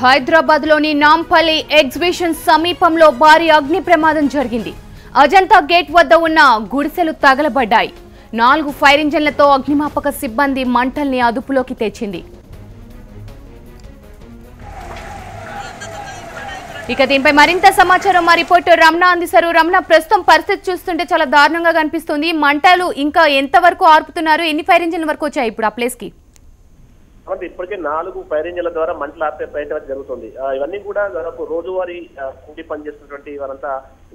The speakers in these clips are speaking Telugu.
హైదరాబాద్లోని నాంపల్లి ఎగ్జిబిషన్ సమీపంలో భారీ అగ్ని ప్రమాదం జరిగింది. అజంతా గేట్ వద్ద ఉన్న గుడిసెలు తగలబడ్డాయి. 4 ఫైర్ ఇంజన్లతో అగ్నిమాపక సిబ్బంది మంటల్ని అదుపులోకి తెచ్చింది. ఇక దీనిపై మరింత సమాచారం మా రిపోర్టర్ రమణ అందిస్తారు. రమణ, ప్రస్తుతం పరిస్థితి చూస్తుంటే చాలా దారుణంగా కనిపిస్తుంది. మంటలు ఇంకా ఎంతవరకు ఆర్పుతున్నారు? ఎన్ని ఫైర్ ఇంజన్ల వరకు వచ్చాయి ఇప్పుడు ఆ ప్లేస్ కి? ఇప్పటికే 4 ఫైర్ ఇంజన్ల ద్వారా మంటలు ఆపే ప్రయత్నం జరుగుతుంది. ఇవన్నీ కూడా దాదాపు రోజువారీ కూలి పనిచేస్తున్నటువంటి వారంతా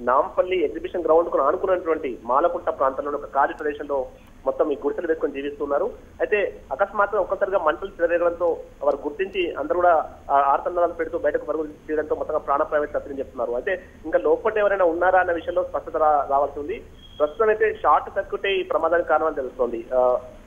నాంపల్లి ఎగ్జిబిషన్ గ్రౌండ్ కు ఆనుకున్నటువంటి మాలకుంట ప్రాంతంలో ఒక ఖాళీ ప్రదేశంలో మొత్తం ఈ గుడిసెలు వేసుకొని జీవిస్తున్నారు. అయితే అకస్మాత్తుగా ఒక్కసారిగా మంటలు చెలరేగడంతో వారు గుర్తించి అందరూ కూడా ఆర్తనాదాలు పెడుతూ బయటకు పరుగులు తీయడంతో మొత్తంగా ప్రాణప్రాయం తప్పిందని చెప్తున్నారు. అయితే ఇంకా లోపల ఎవరైనా ఉన్నారా అన్న విషయంలో స్పష్టత రావాల్సి ఉంది. ప్రస్తుతం అయితే షార్ట్ సర్క్యూటే ఈ ప్రమాదానికి కారణమని తెలుస్తోంది.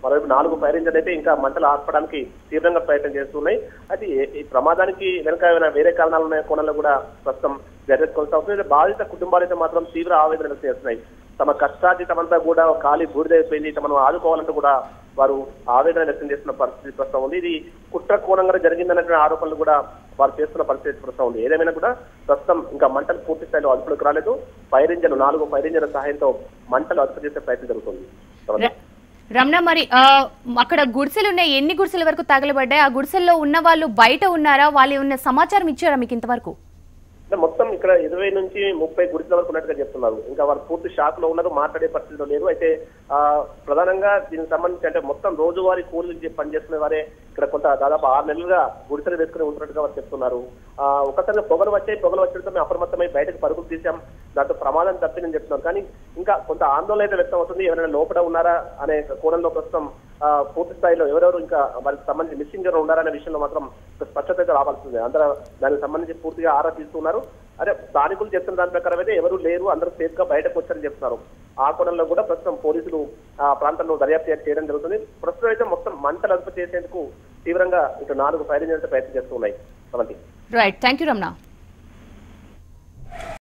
మరోవైపు 4 ఫైర్ ఇంజన్ అయితే ఇంకా మంటలు ఆర్పడానికి తీవ్రంగా ప్రయత్నం చేస్తున్నాయి. అయితే ఈ ప్రమాదానికి వెనుక ఏమైనా వేరే కారణాలు ఉన్న కోణంలో కూడా ప్రస్తుతం చర్యలు కొనసాగుతుంది. బాధిత కుటుంబాలైతే మాత్రం తీవ్ర ఆవేదన వ్యక్తం చేస్తున్నాయి. తమ కష్టార్జితమంతా కూడా ఖాళీ బూడిదైపోయింది, తమను ఆదుకోవాలంటూ కూడా వారు ఆవేదన వ్యక్తం చేస్తున్న పరిస్థితి ప్రస్తుతం ఉంది. ఇది కుట్ర కోణంగా జరిగిందన్నటువంటి ఆరోపణలు కూడా వారు చేస్తున్న పరిస్థితి ప్రస్తుతం ఉంది. ఏదేమైనా కూడా ప్రస్తుతం ఇంకా మంటలు పూర్తి స్థాయిలో అదుపులోకి రాలేదు. 4 ఫైర్ ఇంజన్ల సహాయంతో మంటలు అదుపు చేసే ప్రయత్నం జరుగుతుంది. రమణ, మరి అక్కడ గుడిసెలు ఉన్నాయి, ఎన్ని గుడిసెల వరకు తగలబడ్డాయి? ఆ గుడిసెల్లో ఉన్న వాళ్ళు బయట ఉన్నారా? వాళ్ళు ఉన్న సమాచారం ఇచ్చారా మీకు ఇంతవరకు? మొత్తం ఇక్కడ 20 నుంచి 30 గుడిసెల వరకు ఉన్నట్టుగా చెప్తున్నారు. ఇంకా వారు పూర్తి షాక్ లో ఉన్నారు, మాట్లాడే పరిస్థితిలో లేరు. అయితే ప్రధానంగా దీనికి సంబంధించి అంటే మొత్తం రోజువారీ కూలీలు పనిచేస్తున్న వారే ఇక్కడ కొంత దాదాపు 6 నెలలుగా గుడిసెలు వేసుకుని ఉంటున్నట్టుగా వారు చెప్తున్నారు. ఒకసారిగా పొగలు వచ్చడంతో మేము అప్రమత్తమై బయటకు పరుగులు తీసాం, దాంతో ప్రమాదం తప్పిందని చెప్తున్నారు. కానీ ఇంకా కొంత ఆందోళన అయితే వ్యక్తం అవుతుంది. ఎవరైనా లోపల ఉన్నారా అనే కోణంలో ప్రస్తుతం పూర్తి స్థాయిలో ఎవరెవరు ఇంకా వారికి సంబంధించి మిస్సింగ్ ఎవరు ఉన్నారనే విషయంలో మాత్రం స్పష్టత అయితే రావాల్సింది. అందరూ దానికి సంబంధించి పూర్తిగా ఆరా తీస్తున్నారు. అదే స్థానికులు చెప్తున్న దాని ప్రకారం అయితే ఎవరు లేరు, అందరూ సేఫ్ గా బయటకు వచ్చారని చెప్తున్నారు. ఆ కోణంలో కూడా ప్రస్తుతం పోలీసులు ఆ ప్రాంతంలో దర్యాప్తు చేయడం జరుగుతుంది. ప్రస్తుతం అయితే మొత్తం మంటలు అదుపు చేసేందుకు తీవ్రంగా ఇటు 4 ఫైర్ ఇంజన్లతో ప్రయత్నం చేస్తూ ఉన్నాయి. Right, thank you Ramana.